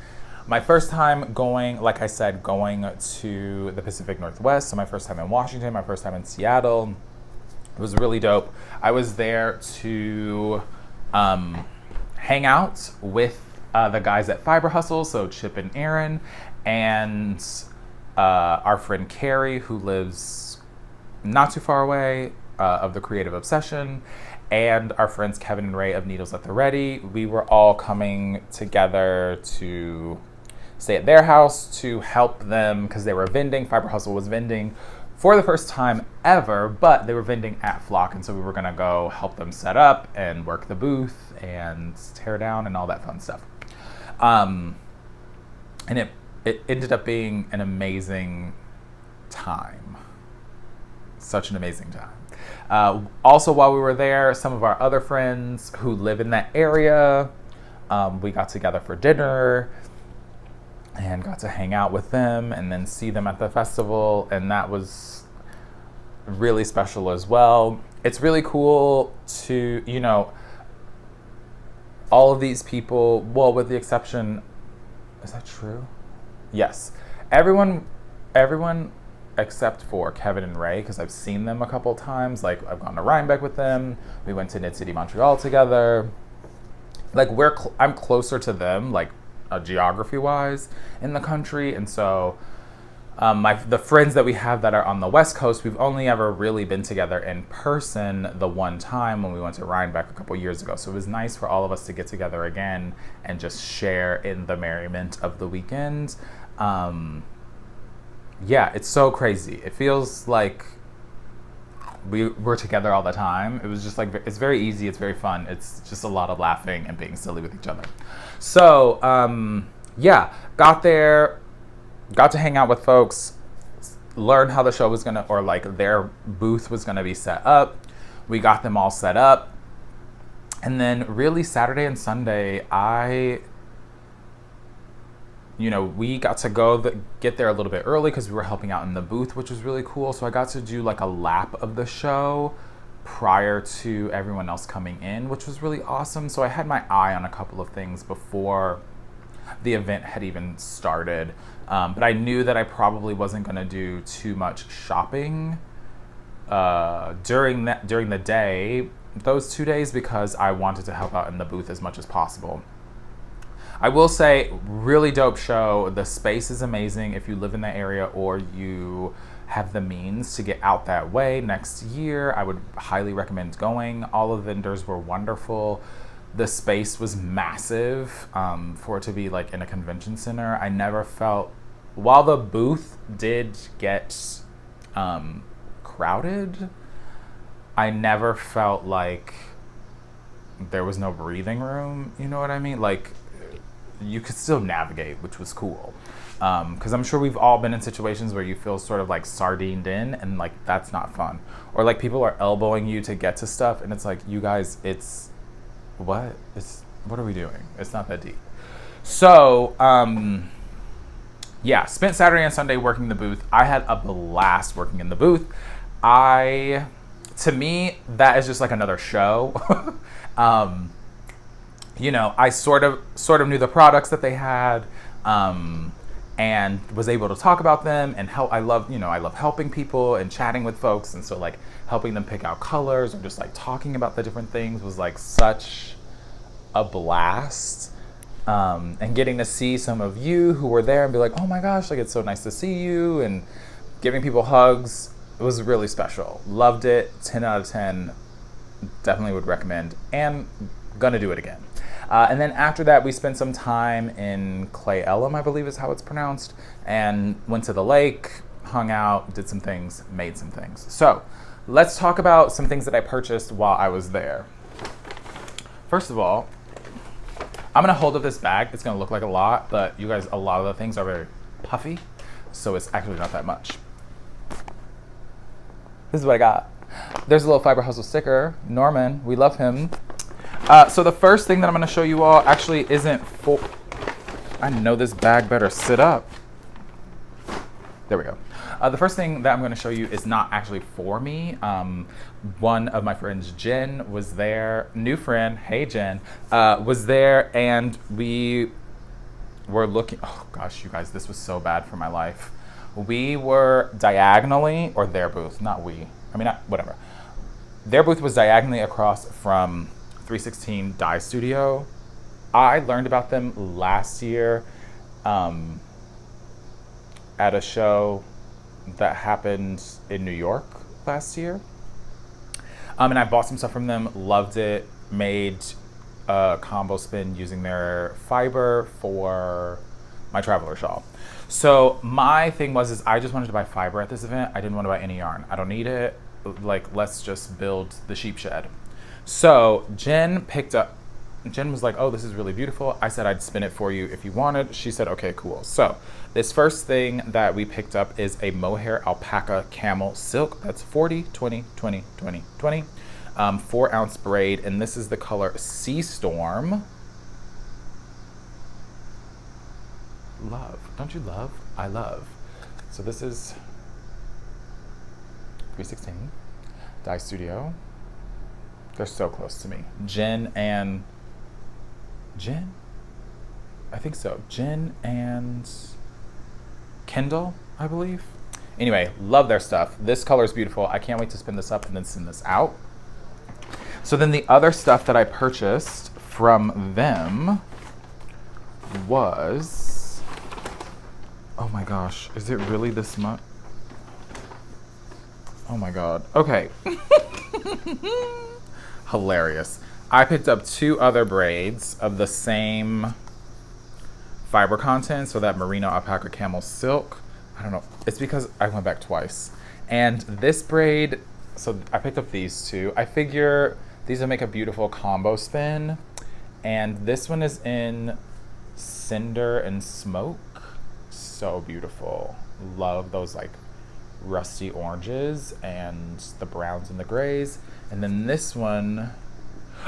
My first time going, like I said, going to the Pacific Northwest. So my first time in Washington, my first time in Seattle. It was really dope. I was there to hang out with the guys at Fiber Hustle, so Chip and Aaron, and our friend Carrie, who lives not too far away, of The Creative Obsession, and our friends Kevin and Ray of Needles at the Ready. We were all coming together to stay at their house to help them because they were vending. Fiber Hustle was vending for the first time ever, but they were vending at Flock, and so we were gonna go help them set up and work the booth and tear down and all that fun stuff. And it ended up being an amazing time. Such an amazing time. Also, while we were there, some of our other friends who live in that area, we got together for dinner and got to hang out with them and then see them at the festival, and that was really special as well. It's really cool to, you know, all of these people, well, with the exception, is that true? Yes. Everyone except for Kevin and Ray, because I've seen them a couple times. Like, I've gone to Rhinebeck with them. We went to Knit City, Montreal together. Like, I'm closer to them, like, geography-wise in the country. And so the friends that we have that are on the West Coast, we've only ever really been together in person the one time when we went to Rhinebeck a couple years ago. So it was nice for all of us to get together again and just share in the merriment of the weekend. Yeah, it's so crazy. It feels like we're together all the time. It was just like, it's very easy, it's very fun. It's just a lot of laughing and being silly with each other. So, yeah, got there, got to hang out with folks, learn how the show was gonna, or like their booth was gonna be set up. We got them all set up. And then really Saturday and Sunday, we got to get there a little bit early because we were helping out in the booth, which was really cool. So I got to do like a lap of the show prior to everyone else coming in, which was really awesome. So I had my eye on a couple of things before the event had even started. But I knew that I probably wasn't going to do too much shopping during the day, those 2 days, because I wanted to help out in the booth as much as possible. I will say, really dope show. The space is amazing. If you live in the area or you have the means to get out that way next year, I would highly recommend going. All of the vendors were wonderful. The space was massive for it to be like in a convention center. I never felt, while the booth did get crowded, I never felt like there was no breathing room. You know what I mean? Like, you could still navigate, which was cool. Because I'm sure we've all been in situations where you feel sort of like sardined in, and like that's not fun. Or like people are elbowing you to get to stuff, and it's like, you guys, what are we doing? It's not that deep. So, yeah, spent Saturday and Sunday working the booth. I had a blast working in the booth. To me, that is just like another show. You know, I sort of knew the products that they had, and was able to talk about them and help. I love helping people and chatting with folks, and so like helping them pick out colors or just like talking about the different things was like such a blast. And getting to see some of you who were there and be like, oh my gosh, like it's so nice to see you, and giving people hugs. It was really special. Loved it. 10 out of 10. Definitely would recommend, and gonna do it again. And then after that, we spent some time in Clay Ellum, I believe is how it's pronounced, and went to the lake, hung out, did some things, made some things. So let's talk about some things that I purchased while I was there. First of all, I'm gonna hold up this bag. It's gonna look like a lot, but you guys, a lot of the things are very puffy, so it's actually not that much. This is what I got. There's a little Fiber Hustle sticker. Norman, we love him. So the first thing that I'm gonna show you all actually isn't for, I know this bag better sit up. There we go. The first thing that I'm gonna show you is not actually for me. One of my friends, Jen, was there. New friend, hey Jen, was there, and we were looking, oh gosh, you guys, this was so bad for my life. We were diagonally, or their booth, not we. I mean, whatever. Their booth was diagonally across from 316 Dye Studio. I learned about them last year at a show that happened in New York last year. And I bought some stuff from them, loved it, made a combo spin using their fiber for my traveler shawl. So my thing was I just wanted to buy fiber at this event. I didn't want to buy any yarn. I don't need it. Like, let's just build the sheep shed. So Jen was like, oh, this is really beautiful. I said I'd spin it for you if you wanted. She said, okay, cool. So this first thing that we picked up is a mohair alpaca camel silk. That's 40, 20, 20, 20, 20. 4 ounce braid. And this is the color Sea Storm. Love. Don't you love? I love. So this is 316 Dye Studio. They're so close to me. Jen? I think so. Jen and Kendall, I believe. Anyway, love their stuff. This color is beautiful. I can't wait to spin this up and then send this out. So then the other stuff that I purchased from them was, oh my gosh, is it really this much? Oh my God. Okay. Hilarious. I picked up 2 other braids of the same fiber content, so that merino alpaca camel silk. I don't know. It's because I went back twice. And this braid, so I picked up these 2. I figure these will make a beautiful combo spin. And this one is in Cinder and Smoke. So beautiful. Love those like rusty oranges and the browns and the grays. And then this one,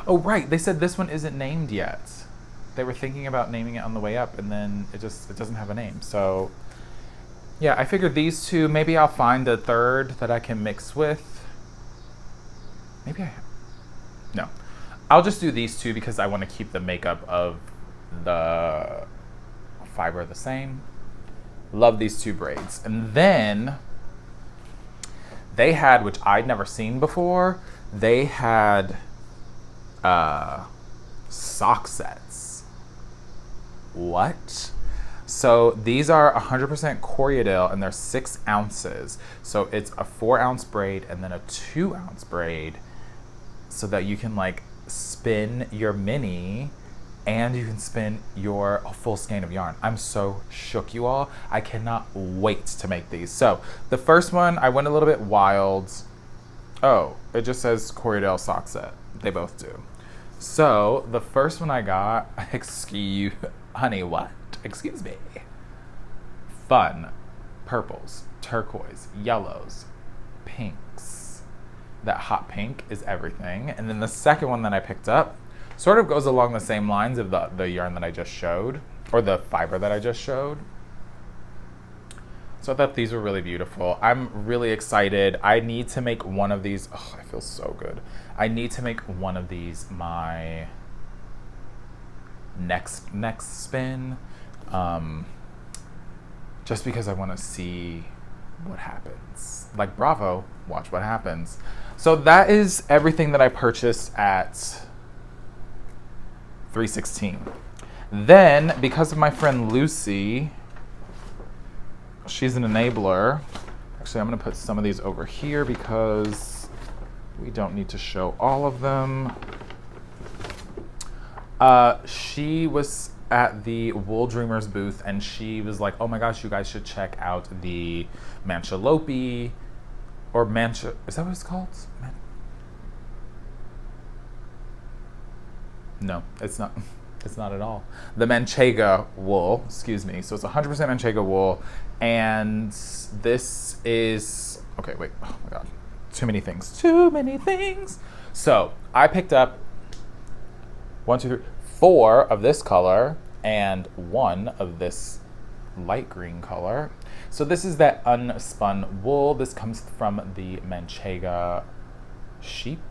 oh right, they said this one isn't named yet. They were thinking about naming it on the way up, and then it doesn't have a name. So yeah, I figured these 2, maybe I'll find a third that I can mix with. No. I'll just do these 2 because I want to keep the makeup of the fiber the same. Love these 2 braids. And then they had, which I'd never seen before, they had sock sets. What? So these are 100% Coriadale, and they're 6 ounces. So it's a 4 ounce braid and then a 2 ounce braid, so that you can like spin your mini and you can spin your full skein of yarn. I'm so shook, you all. I cannot wait to make these. So the first one, I went a little bit wild. Oh, it just says Coriadale sock set. They both do. So the first one I got, excuse, Honey, what? Excuse me. Fun. Purples, turquoise, yellows, pinks. That hot pink is everything. And then the second one that I picked up sort of goes along the same lines of the yarn that I just showed, or the fiber that I just showed. So I thought these were really beautiful. I'm really excited. I need to make one of these. Oh, I feel so good. I need to make one of these my next spin. Just because I want to see what happens. Like, bravo, watch what happens. So that is everything that I purchased at 316. Then, because of my friend Lucy, she's an enabler. Actually, I'm going to put some of these over here because we don't need to show all of them. She was at the Wool Dreamers booth, and she was like, oh my gosh, you guys should check out the Manchalope, or Mancha, is that what it's called? No, it's not. It's not at all. The Manchega wool, excuse me. So it's 100% Manchega wool, and this is, okay, wait, oh my God. Too many things. So I picked up 4 of this color and 1 of this light green color. So this is that unspun wool. This comes from the Manchega sheep,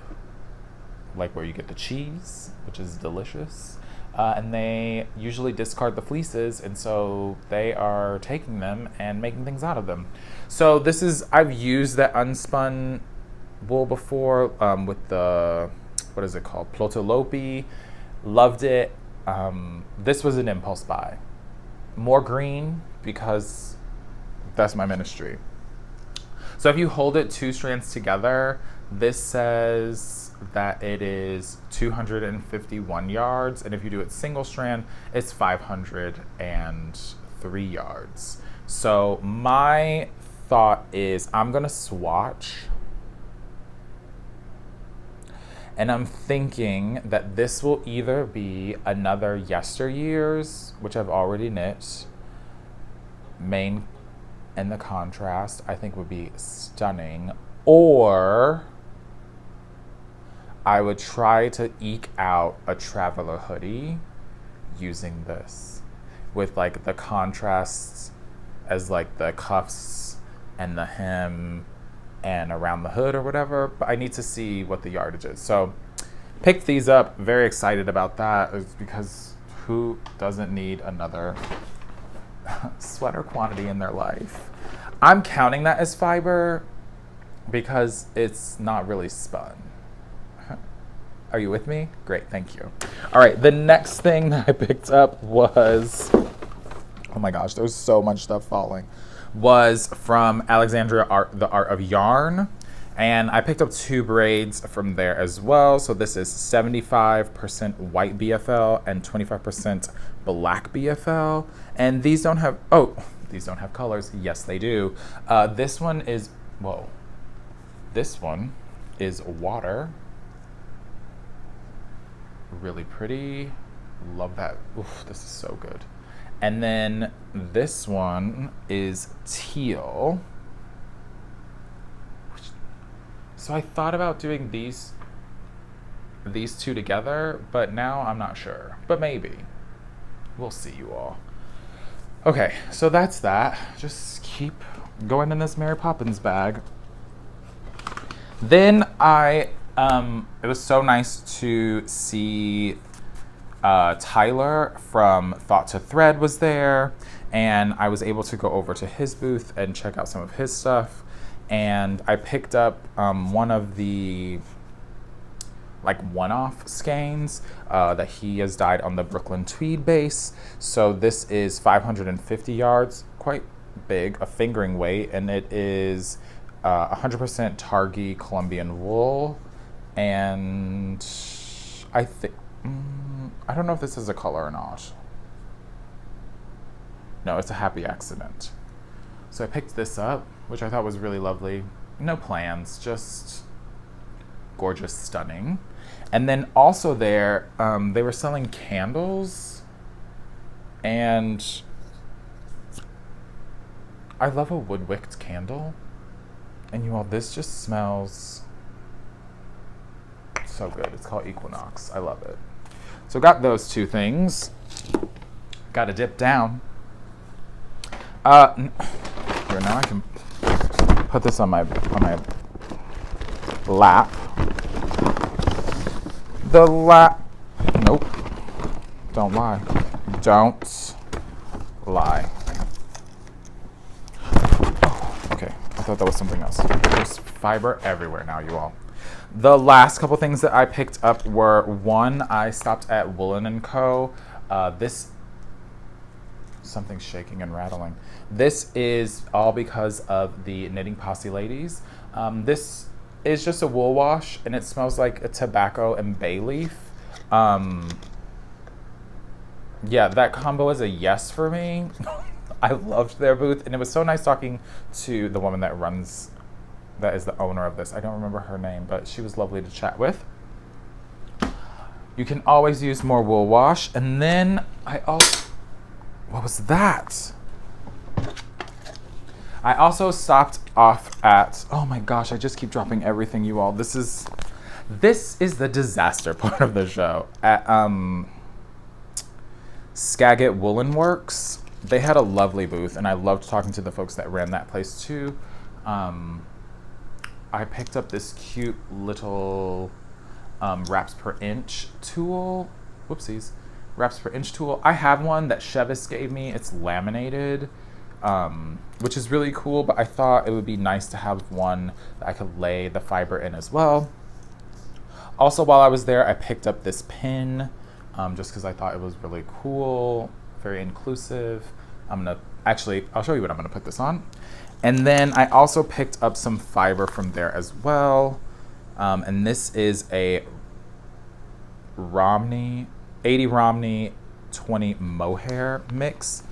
like where you get the cheese, which is delicious. And they usually discard the fleeces, and so they are taking them and making things out of them. So this is, I've used that unspun wool before with the, what is it called? Plotolope. Loved it. This was an impulse buy. More green because that's my ministry. So if you hold it 2 strands together, this says that it is 251 yards, and if you do it single strand, it's 503 yards. So my thought is I'm gonna swatch, and I'm thinking that this will either be another Yesteryears, which I've already knit, main and the contrast I think would be stunning, or I would try to eke out a traveler hoodie using this with like the contrasts as like the cuffs and the hem and around the hood or whatever, but I need to see what the yardage is. So picked these up, very excited about that, because who doesn't need another sweater quantity in their life? I'm counting that as fiber because it's not really spun. Are you with me? Great, thank you. All right, the next thing that I picked up was, oh my gosh, there's so much stuff falling, was from Alexandria Art, the Art of Yarn. And I picked up 2 braids from there as well. So this is 75% white BFL and 25% black BFL. And these don't have, oh, these don't have colors. Yes, they do. This one is, whoa. This one is water. Really pretty. Love that. Oof, this is so good. And then this one is teal. So I thought about doing these 2 together, but now I'm not sure. But maybe. We'll see, you all. Okay, so that's that. Just keep going in this Mary Poppins bag. Then it was so nice to see Tyler from Thought to Thread was there, and I was able to go over to his booth and check out some of his stuff. And I picked up one of the like one-off skeins that he has dyed on the Brooklyn Tweed base. So this is 550 yards, quite big, a fingering weight, and it is 100% Targhee Colombian wool. And I think, I don't know if this is a color or not. No, it's a happy accident. So I picked this up, which I thought was really lovely. No plans, just gorgeous, stunning. And then also there, they were selling candles. And I love a wood-wicked candle. And you all, this just smells so good. It's called Equinox. I love it. So got those two things. Got to dip down. Here, now I can put this on my lap. The lap. Nope. Don't lie. Don't lie. Oh, okay. I thought that was something else. There's fiber everywhere now, you all. The last couple things that I picked up were, one, I stopped at Woolen Co. Something's shaking and rattling. This is all because of the Knitting Posse ladies. This is just a wool wash, and it smells like a tobacco and bay leaf. Yeah, that combo is a yes for me. I loved their booth, and it was so nice talking to the woman that is the owner of this. I don't remember her name, but she was lovely to chat with. You can always use more wool wash. And then what was that? I also stopped off at, oh my gosh, I just keep dropping everything, you all. This is the disaster part of the show. At Skagit Woolen Works. They had a lovely booth, and I loved talking to the folks that ran that place too. I picked up this cute little wraps per inch tool. Whoopsies. Wraps per inch tool. I have one that Chevis gave me. It's laminated, which is really cool, but I thought it would be nice to have one that I could lay the fiber in as well. Also, while I was there, I picked up this pin just because I thought it was really cool, very inclusive. I'll show you what I'm gonna put this on. And then I also picked up some fiber from there as well. And this is a 80 Romney, 20 mohair mix.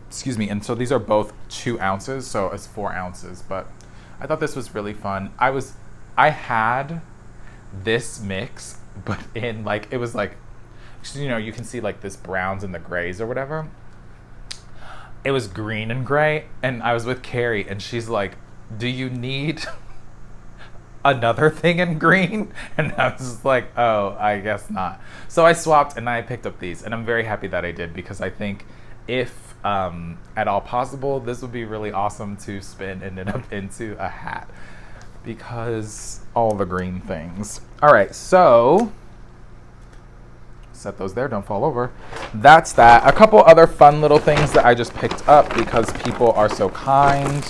Excuse me. And so these are both 2 ounces, so it's 4 ounces. But I thought this was really fun. I had this mix, but in it was like, you can see like this browns and the grays or whatever. It was green and gray, and I was with Carrie, and she's like, do you need another thing in green? And I was just like, oh, I guess not. So I swapped, and I picked up these, and I'm very happy that I did, because I think if at all possible, this would be really awesome to spin and knit up into a hat, because all the green things. All right, so set those there, don't fall over. That's that. A couple other fun little things that I just picked up because people are so kind.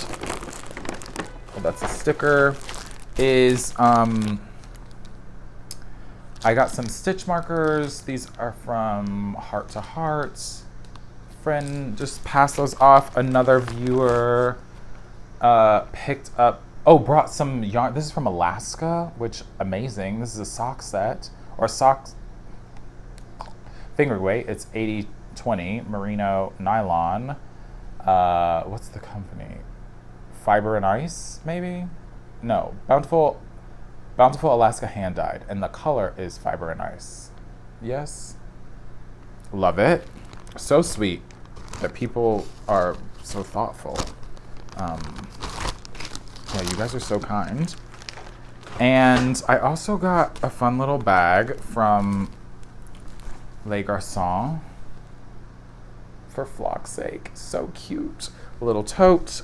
Oh, that's a sticker. I got some stitch markers. These are from Heart to Heart. Friend just passed those off. Another viewer brought some yarn. This is from Alaska, which amazing. This is a sock set, or socks. Finger weight, it's 80/20 merino nylon. What's the company? Fiber and Ice, maybe? No, Bountiful Alaska hand dyed, and the color is Fiber and Ice. Yes, love it. So sweet that people are so thoughtful. Yeah, you guys are so kind. And I also got a fun little bag from Les Garçons for Flock's sake. So cute. A little tote.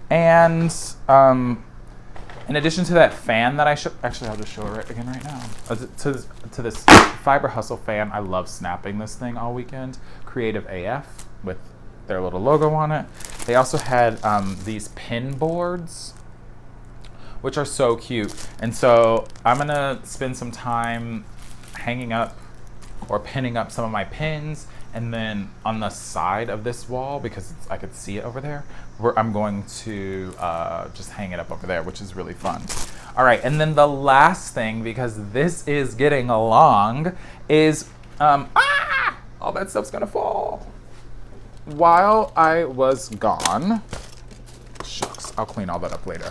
And in addition to that fan that I'll just show it again right now. To this Fiber Hustle fan, I love snapping this thing all weekend. Creative AF with their little logo on it. They also had these pin boards, which are so cute. And so I'm gonna spend some time hanging up or pinning up some of my pins, and then on the side of this wall, because I could see it over there, I'm going to just hang it up over there, which is really fun. All right, and then the last thing, because this is getting long, is all that stuff's gonna fall. While I was gone, shucks, I'll clean all that up later.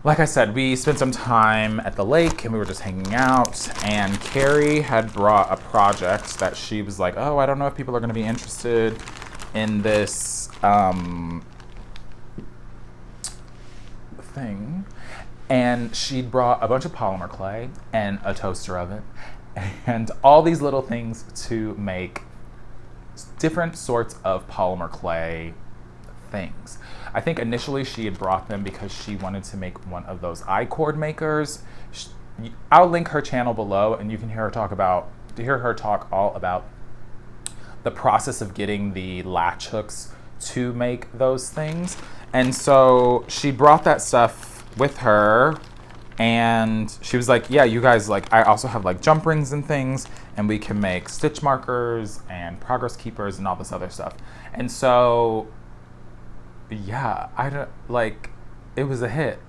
like I said, we spent some time at the lake and we were just hanging out, and Carrie had brought a project that she was like, oh, I don't know if people are going to be interested in this thing. And she'd brought a bunch of polymer clay and a toaster oven and all these little things to make different sorts of polymer clay things. I think initially she had brought them because she wanted to make one of those I-cord makers. I'll link her channel below, and you can hear her talk all about the process of getting the latch hooks to make those things. And so she brought that stuff with her, and she was like, yeah, you guys, like, I also have like jump rings and things, and we can make stitch markers and progress keepers and all this other stuff. And so yeah, it was a hit.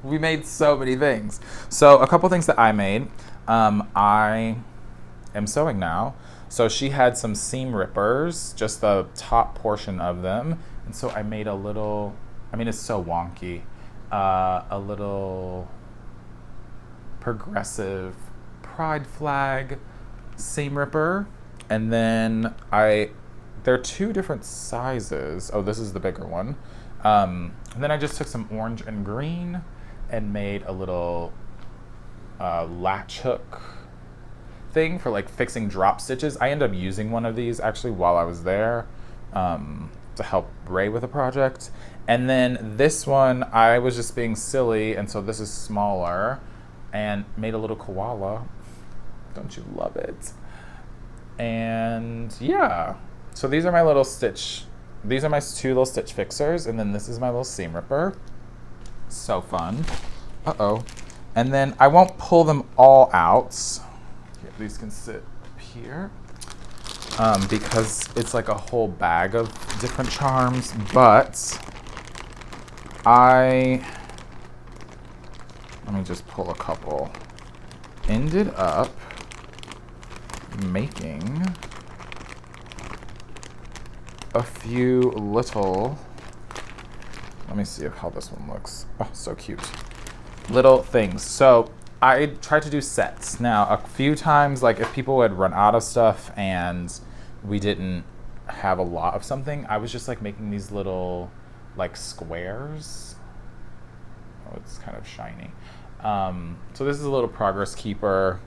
We made so many things. So a couple things that I made. I am sewing now. So she had some seam rippers, just the top portion of them. And so I made a little, I mean, it's so wonky, a little progressive pride flag seam ripper. And then there are two different sizes. Oh, this is the bigger one. And then I just took some orange and green and made a little latch hook thing for like fixing drop stitches. I ended up using one of these actually while I was there to help Ray with a project. And then this one, I was just being silly, and so this is smaller, and made a little koala. Don't you love it? And yeah. So these are my little stitch, these are my two little stitch fixers, and then this is my little seam ripper. So fun. Uh-oh. And then I won't pull them all out. Here, these can sit here because it's like a whole bag of different charms, but let me just pull a couple. Ended up making a few little, let me see how this one looks. Oh, so cute. Little things. So I tried to do sets. Now, a few times, like if people would run out of stuff and we didn't have a lot of something, I was just like making these little like squares. Oh, it's kind of shiny. So this is a little progress keeper,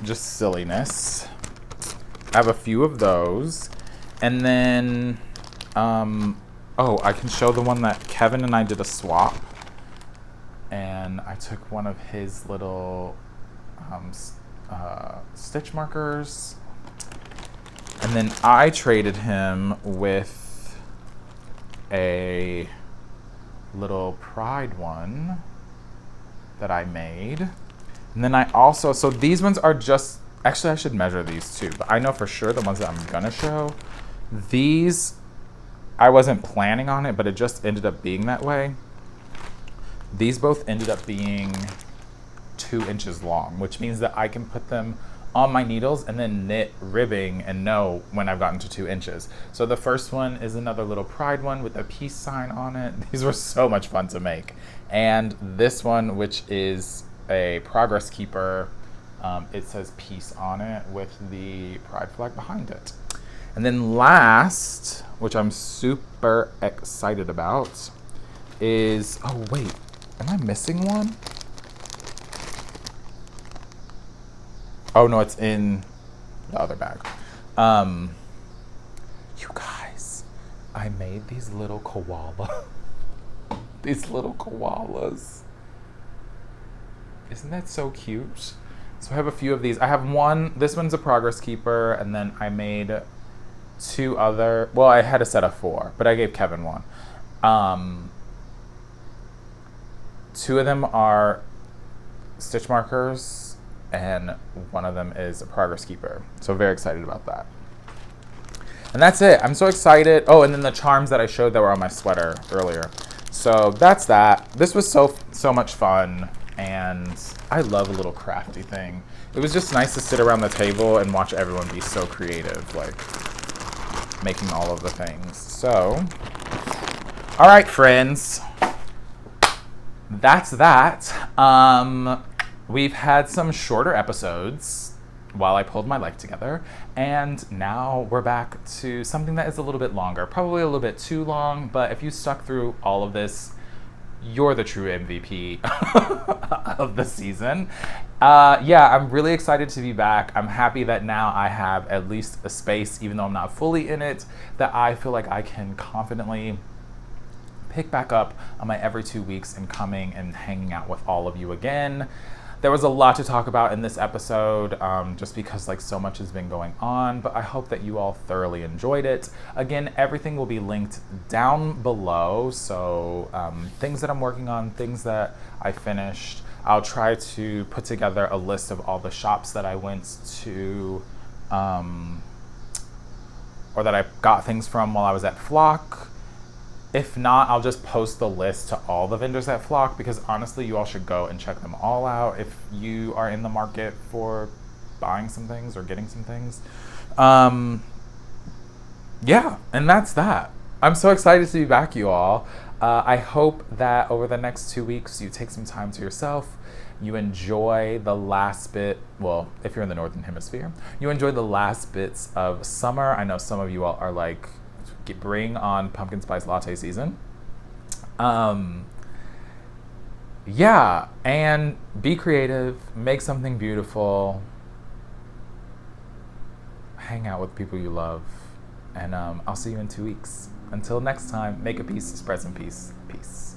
just silliness. I have a few of those. And then, oh, I can show the one that Kevin and I did a swap. And I took one of his little stitch markers. And then I traded him with a little pride one that I made. And then I also, so these ones are just, actually I should measure these too, but I know for sure the ones that I'm gonna show, these, I wasn't planning on it, but it just ended up being that way. These both ended up being 2 inches long, which means that I can put them on my needles and then knit ribbing and know when I've gotten to 2 inches. So the first one is another little pride one with a peace sign on it. These were so much fun to make. And this one, which is a progress keeper, it says peace on it with the pride flag behind it. And then last, which I'm super excited about, is, oh wait, am I missing one? Oh no, it's in the other bag. You guys, I made these little koala, these little koalas. Isn't that so cute? So I have a few of these. I have one, this one's a progress keeper, and then I made 2 other, well, I had a set of 4, but I gave Kevin one. 2 of them are stitch markers, and one of them is a progress keeper. So very excited about that. And that's it. I'm so excited. Oh, and then the charms that I showed that were on my sweater earlier. So that's that. This was so much fun, and I love a little crafty thing. It was just nice to sit around the table and watch everyone be so creative, like making all of the things. So, all right, friends. that's that. We've had some shorter episodes while I pulled my life together, and now we're back to something that is a little bit longer, probably a little bit too long, but if you stuck through all of this, you're the true MVP of the season. Yeah, I'm really excited to be back. I'm happy that now I have at least a space, even though I'm not fully in it, that I feel like I can confidently pick back up on my every 2 weeks and coming and hanging out with all of you again. There was a lot to talk about in this episode, just because like so much has been going on, but I hope that you all thoroughly enjoyed it. Again, everything will be linked down below, so things that I'm working on, things that I finished. I'll try to put together a list of all the shops that I went to, or that I got things from while I was at Flock. If not, I'll just post the list to all the vendors at Flock, because honestly, you all should go and check them all out if you are in the market for buying some things or getting some things. Yeah, and that's that. I'm so excited to be back, you all. I hope that over the next 2 weeks, you take some time to yourself. You enjoy the last bit, well, if you're in the Northern Hemisphere, you enjoy the last bits of summer. I know some of you all are like, bring on pumpkin spice latte season. Yeah, and be creative, make something beautiful, hang out with people you love, and I'll see you in 2 weeks. Until next time, make a piece, spread some peace. Peace.